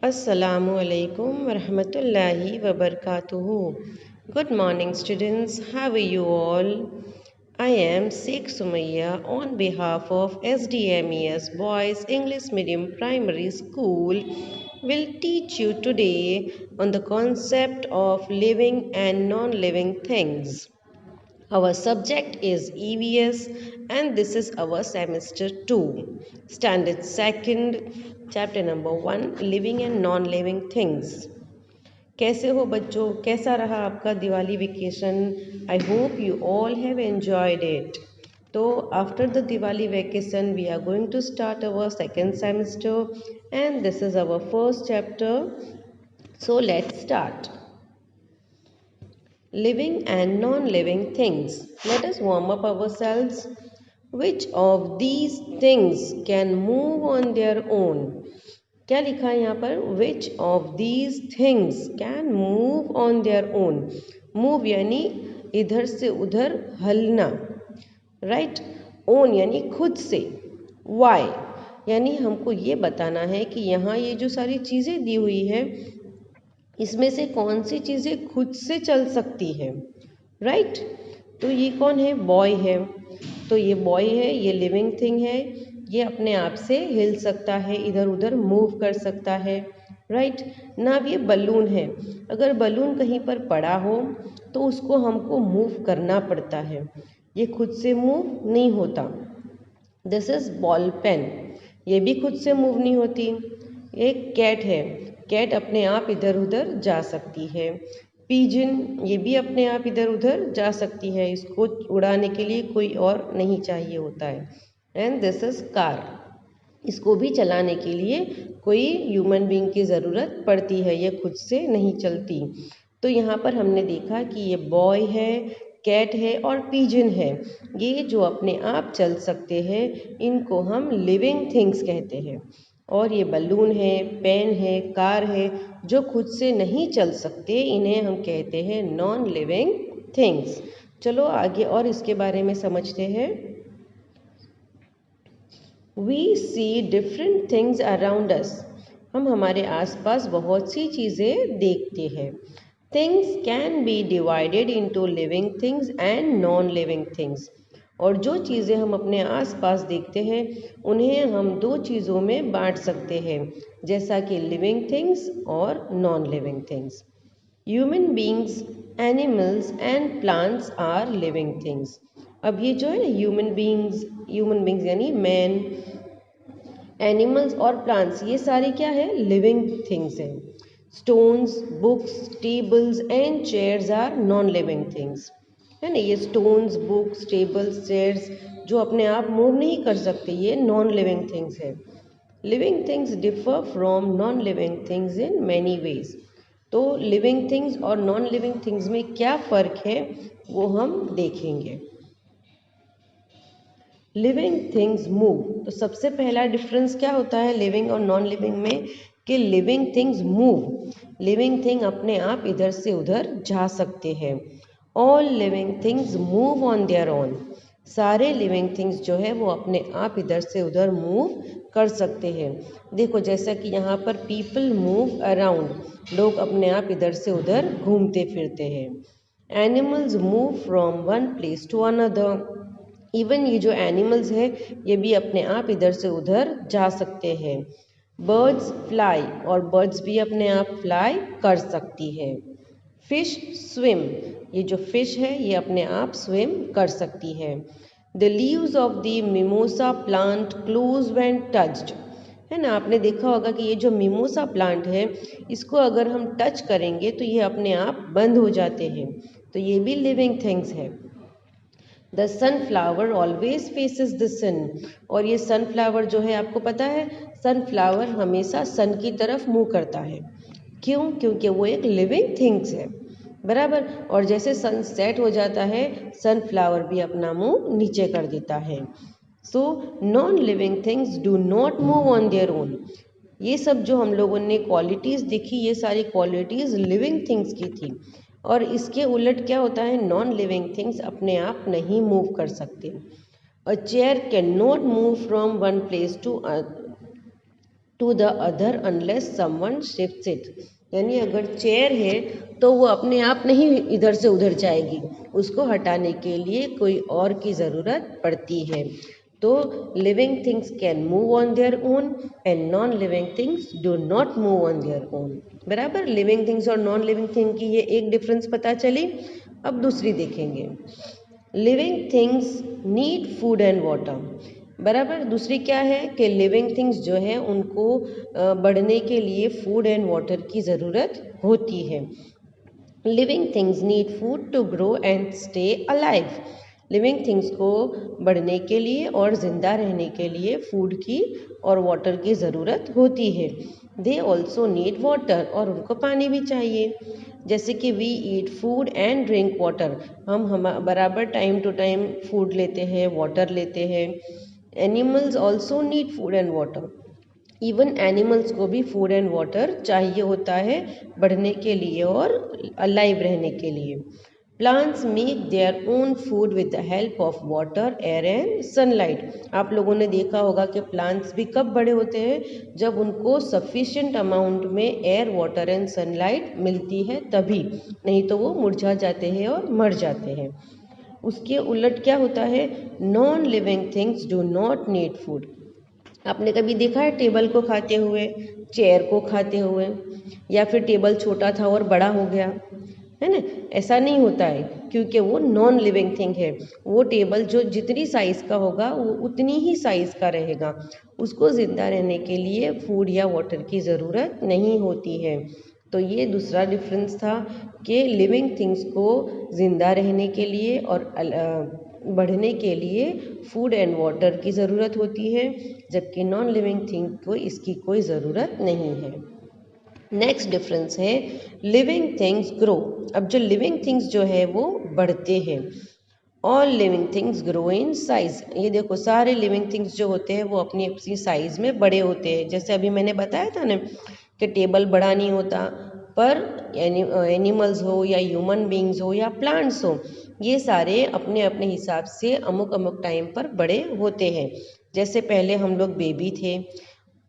Assalamu alaikum warahmatullahi wabarakatuhu. Good morning, students. How are you all? I am Sheikh Sumaya on behalf of SDMES Boys English Medium Primary School will teach you today on the concept of living and non-living things. Our subject is EVS and this is our semester 2, standard 2nd, chapter number 1, living and non-living things. कैसे हो बच्चों, कैसा रहा आपका Diwali vacation? I hope you all have enjoyed it. तो after the Diwali vacation we are going to start our second semester and this is our first chapter. So let's start. Living and non-living things. Let us warm up ourselves. Which of these things can move on their own? क्या लिखा है यहाँ पर? Which of these things can move on their own? Move यानी इधर से उधर हलना, right? Own यानी खुद से. Why यानी हमको ये बताना है कि यहाँ ये जो सारी चीज़ें दी हुई है इसमें से कौन सी चीज़ें खुद से चल सकती है, राइट? तो ये कौन है? बॉय है. तो ये बॉय है, ये लिविंग थिंग है, ये अपने आप से हिल सकता है, इधर उधर मूव कर सकता है, राइट? ना ये बलून है. अगर बलून कहीं पर पड़ा हो तो उसको हमको मूव करना पड़ता है, ये खुद से मूव नहीं होता. दिस इज बॉल पेन, ये भी खुद से मूव नहीं होती. एक कैट है, कैट अपने आप इधर उधर जा सकती है. पीजन, ये भी अपने आप इधर उधर जा सकती है, इसको उड़ाने के लिए कोई और नहीं चाहिए होता है. एंड दिस इज कार, इसको भी चलाने के लिए कोई ह्यूमन बीइंग की ज़रूरत पड़ती है, ये खुद से नहीं चलती. तो यहाँ पर हमने देखा कि ये बॉय है, कैट है और पीजन है, ये जो अपने आप चल सकते हैं इनको हम लिविंग थिंग्स कहते हैं. और ये बलून है, पेन है, कार है, जो खुद से नहीं चल सकते इन्हें हम कहते हैं नॉन लिविंग थिंग्स. चलो आगे और इसके बारे में समझते हैं. We see different things around us. हम हमारे आसपास बहुत सी चीज़ें देखते हैं. Things can be divided into living things and non-living things. और जो चीज़ें हम अपने आसपास देखते हैं उन्हें हम दो चीज़ों में बांट सकते हैं, जैसा कि लिविंग थिंग्स और non living things. Human beings, animals and plants are living things. अब ये जो है ह्यूमन बींग्स यानी मैन, एनिमल्स और प्लांट्स, ये सारे क्या है? लिविंग थिंग्स हैं. Stones, books, tables and chairs are non living things, है ना? ये स्टोन्स, बुक्स, टेबल्स, चेयर्स जो अपने आप मूव नहीं कर सकते, ये नॉन लिविंग थिंग्स है. Living things differ from non living things in many ways. तो लिविंग थिंग्स और नॉन लिविंग थिंग्स में क्या फ़र्क है वो हम देखेंगे. Living things move. तो सबसे पहला डिफरेंस क्या होता है लिविंग और नॉन लिविंग में, कि living things move. Living thing अपने आप इधर से उधर जा सकते हैं. All living things move on their own. सारे लिविंग थिंग्स जो है वो अपने आप इधर से उधर मूव कर सकते हैं. देखो जैसा कि यहाँ पर पीपल मूव अराउंड, लोग अपने आप इधर से उधर घूमते फिरते हैं. Animals move from one place to another. Even ये जो एनिमल्स है ये भी अपने आप इधर से उधर जा सकते हैं. बर्ड्स फ्लाई, और बर्ड्स भी अपने आप फ्लाई कर सकती है. फिश स्विम, ये जो फिश है ये अपने आप स्विम कर सकती है. The leaves of the mimosa plant close when touched, है ना? आपने देखा होगा कि ये जो मिमोसा प्लांट है इसको अगर हम टच करेंगे तो ये अपने आप बंद हो जाते हैं, तो ये भी लिविंग थिंग्स है. The sunflower always faces the sun, और ये सनफ्लावर जो है आपको पता है सनफ्लावर हमेशा सन की तरफ मुँह करता है. क्यों? क्योंकि वो एक लिविंग थिंग्स है, बराबर. और जैसे सन सेट हो जाता है सनफ्लावर भी अपना मुंह नीचे कर देता है. So non living things do not move on their own. ये सब जो हम लोगों ने क्वालिटीज़ देखी ये सारी क्वालिटीज़ लिविंग थिंग्स की थी. और इसके उलट क्या होता है, नॉन लिविंग थिंग्स अपने आप नहीं मूव कर सकते. A chair can not move from one place to to the other unless someone shifts it. यानी अगर चेयर है तो वो अपने आप नहीं इधर से उधर जाएगी, उसको हटाने के लिए कोई और की ज़रूरत पड़ती है। तो living things can move on their own and non living things do not move on their own. बराबर, लिविंग थिंग्स और नॉन लिविंग थिंग की ये एक डिफरेंस पता चली। अब दूसरी देखेंगे। Living things need food and water. बराबर, दूसरी क्या है कि लिविंग थिंग्स जो है उनको बढ़ने के लिए फूड एंड वाटर की ज़रूरत होती है। Living things need food to grow and stay alive. Living things को बढ़ने के लिए और ज़िंदा रहने के लिए फूड की और वाटर की ज़रूरत होती है। दे ऑल्सो नीड वाटर, और उनको पानी भी चाहिए। जैसे कि we eat food and drink water, हम बराबर टाइम टू टाइम फूड लेते हैं, वाटर लेते हैं। Animals also need food and water. Even animals को भी फूड एंड वाटर चाहिए होता है बढ़ने के लिए और अलाइव रहने के लिए। Plants make their own food with the help of water, air and sunlight. आप लोगों ने देखा होगा कि प्लांट्स भी कब बड़े होते हैं, जब उनको सफिशिएंट अमाउंट में एयर, वाटर एंड सनलाइट मिलती है तभी, नहीं तो वो मुरझा जाते हैं और मर जाते हैं। उसके उलट क्या होता है, non living things do not need food. आपने कभी देखा है टेबल को खाते हुए, चेयर को खाते हुए, या फिर टेबल छोटा था और बड़ा हो गया, है ना? ऐसा नहीं होता है, क्योंकि वो नॉन लिविंग थिंग है। वो टेबल जो जितनी साइज़ का होगा वो उतनी ही साइज़ का रहेगा, उसको ज़िंदा रहने के लिए फूड या वाटर की ज़रूरत नहीं होती है। तो ये दूसरा डिफरेंस था कि लिविंग थिंग्स को ज़िंदा रहने के लिए और बढ़ने के लिए फूड एंड वाटर की ज़रूरत होती है, जबकि नॉन लिविंग थिंग को इसकी कोई ज़रूरत नहीं है। नेक्स्ट डिफरेंस है लिविंग थिंग्स ग्रो। अब जो लिविंग थिंग्स जो है वो बढ़ते हैं। All living things grow in size. ये देखो, सारे लिविंग थिंग्स जो होते हैं वो अपनी अपनी साइज में बड़े होते हैं। जैसे अभी मैंने बताया था ना कि टेबल बड़ा नहीं होता, पर एनिमल्स हो या ह्यूमन बींग्स हो या प्लांट्स हो, ये सारे अपने अपने हिसाब से अमुक अमुक टाइम पर बड़े होते हैं। जैसे पहले हम लोग बेबी थे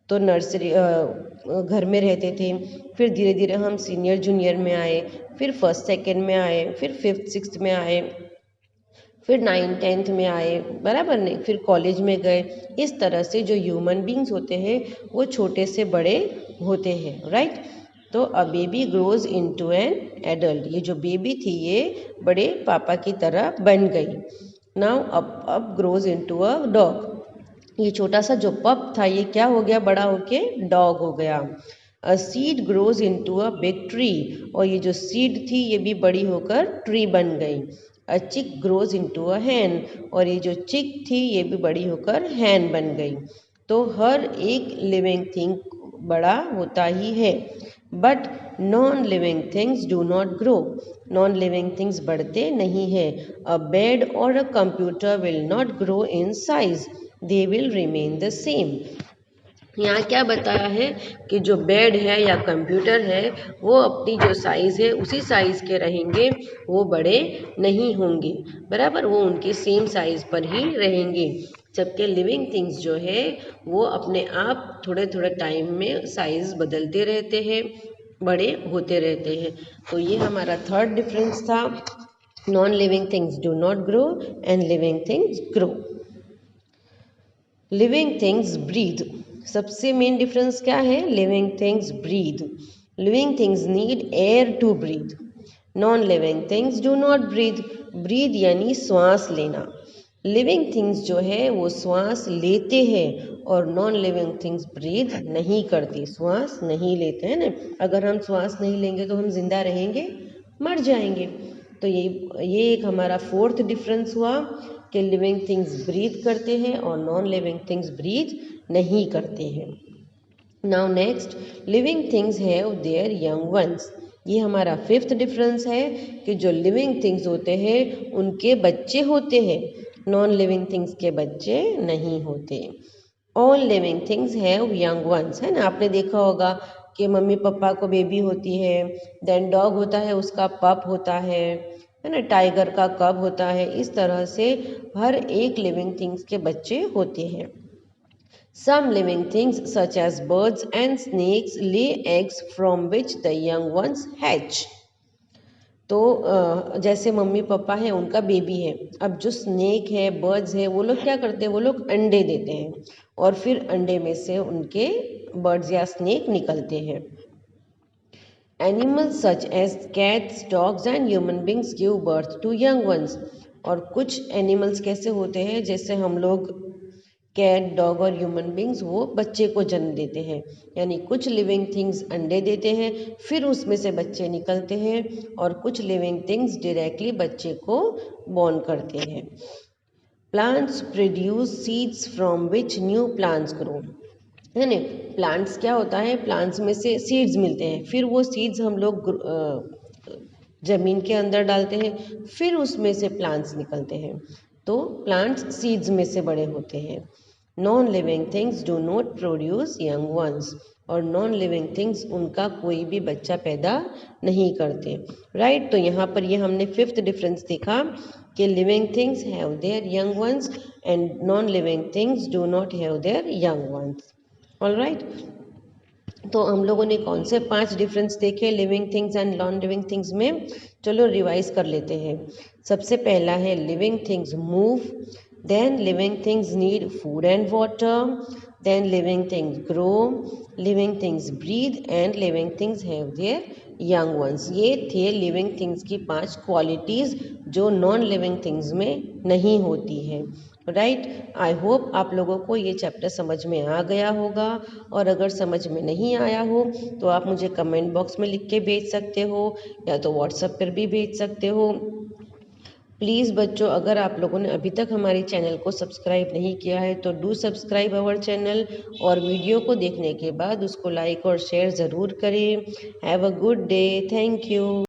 तो नर्सरी घर में रहते थे, फिर धीरे धीरे हम सीनियर जूनियर में आए, फिर फर्स्ट सेकंड में आए, फिर फिफ्थ सिक्स्थ में आए, फिर 9th 10th में आए, बराबर नहीं, फिर कॉलेज में गए। इस तरह से जो ह्यूमन बींग्स होते हैं वो छोटे से बड़े होते हैं, राइट। तो a baby grows into an adult. ये जो बेबी थी ये बड़े पापा की तरह बन गई। नाउ अब ग्रोज इनटू अ डॉग। ये छोटा सा जो पप था ये क्या हो गया, बड़ा होके डॉग हो गया। A seed grows into a big tree. और ये जो सीड थी ये भी बड़ी होकर ट्री बन गई। अ चिक ग्रोज इनटू अ हैन। और ये जो चिक थी ये भी बड़ी होकर हैन बन गई। तो हर एक लिविंग थिंग बड़ा होता ही है, but non living things do not grow. Non living things बढ़ते नहीं है। अ बेड और a computer will not grow in size, they will remain the same. यहाँ क्या बताया है कि जो बेड है या कंप्यूटर है वो अपनी जो साइज़ है उसी साइज़ के रहेंगे, वो बड़े नहीं होंगे, बराबर, वो उनके सेम साइज़ पर ही रहेंगे। जबकि लिविंग थिंग्स जो है वो अपने आप थोड़े थोड़े टाइम में साइज़ बदलते रहते हैं, बड़े होते रहते हैं। तो ये हमारा थर्ड डिफरेंस था, non living things do not grow and living things grow. Living things breathe. सबसे मेन डिफरेंस क्या है, living things breathe. Living things need air to breathe, non living things do not breathe. Breathe यानी श्वास लेना। Living things जो है वो श्वास लेते हैं और नॉन लिविंग थिंग्स ब्रीथ नहीं करती, श्वास नहीं लेते हैं ना। अगर हम श्वास नहीं लेंगे तो हम जिंदा रहेंगे, मर जाएंगे। तो ये एक हमारा फोर्थ डिफरेंस हुआ कि लिविंग थिंग्स ब्रीथ करते हैं और नॉन लिविंग थिंग्स ब्रीथ नहीं करते हैं। Now next, living things have their young once. ये हमारा फिफ्थ डिफरेंस है कि जो लिविंग थिंग्स होते हैं उनके बच्चे होते हैं, नॉन लिविंग थिंग्स के बच्चे नहीं होते। All living things have young ones, है ना। आपने देखा होगा कि मम्मी पापा को बेबी होती है, देन डॉग होता है उसका पप होता है ना, टाइगर का कब होता है। इस तरह से हर एक लिविंग थिंग्स के बच्चे होते हैं। Some living things such as birds and snakes lay eggs from which the young ones hatch. तो जैसे मम्मी पापा है उनका बेबी है, अब जो स्नेक है बर्ड्स है वो लोग क्या करते हैं, वो लोग अंडे देते हैं और फिर अंडे में से उनके बर्ड्स या स्नेक निकलते हैं. Animals such as cats dogs and human beings give birth to young ones. और कुछ एनिमल्स कैसे होते हैं, जैसे हम लोग कैट डॉग और ह्यूमन बींग्स वो बच्चे को जन्म देते हैं, यानी कुछ लिविंग थिंग्स अंडे देते हैं फिर उसमें से बच्चे निकलते हैं और कुछ लिविंग थिंग्स डायरेक्टली बच्चे को बॉर्न करते हैं. Plants produce seeds from which new plants grow. है ना, प्लांट्स क्या होता है, प्लांट्स में से सीड्स मिलते हैं, फिर वो सीड्स हम लोग ज़मीन के अंदर डालते हैं, फिर उसमें से प्लांट्स निकलते हैं. तो प्लांट्स सीड्स में से बड़े होते हैं. Non living things do not produce young ones. और नॉन लिविंग थिंग्स उनका कोई भी बच्चा पैदा नहीं करते. राइट, तो यहाँ पर ये हमने फिफ्थ डिफरेंस देखा कि living things have their young ones and non living things do not have their young ones. All right, तो हम लोगों ने कौन से 5 डिफरेंस देखे living things and non living things में. चलो रिवाइज कर लेते हैं. सबसे पहला है living things move, then living things need food and water, then living things grow, living things breathe and living things have their young once. ये थे लिविंग थिंग्स की 5 क्वालिटीज़ जो नॉन लिविंग थिंग्स में नहीं होती है. राइट, आई होप आप लोगों को ये चैप्टर समझ में आ गया होगा. और अगर समझ में नहीं आया हो तो आप मुझे कमेंट बॉक्स में लिख के भेज सकते हो या तो व्हाट्सएप पर भी भेज सकते हो. प्लीज़ बच्चों, अगर आप लोगों ने अभी तक हमारे चैनल को सब्सक्राइब नहीं किया है तो डू सब्सक्राइब आवर चैनल, और वीडियो को देखने के बाद उसको लाइक और शेयर ज़रूर करें. Have a good day. Thank you.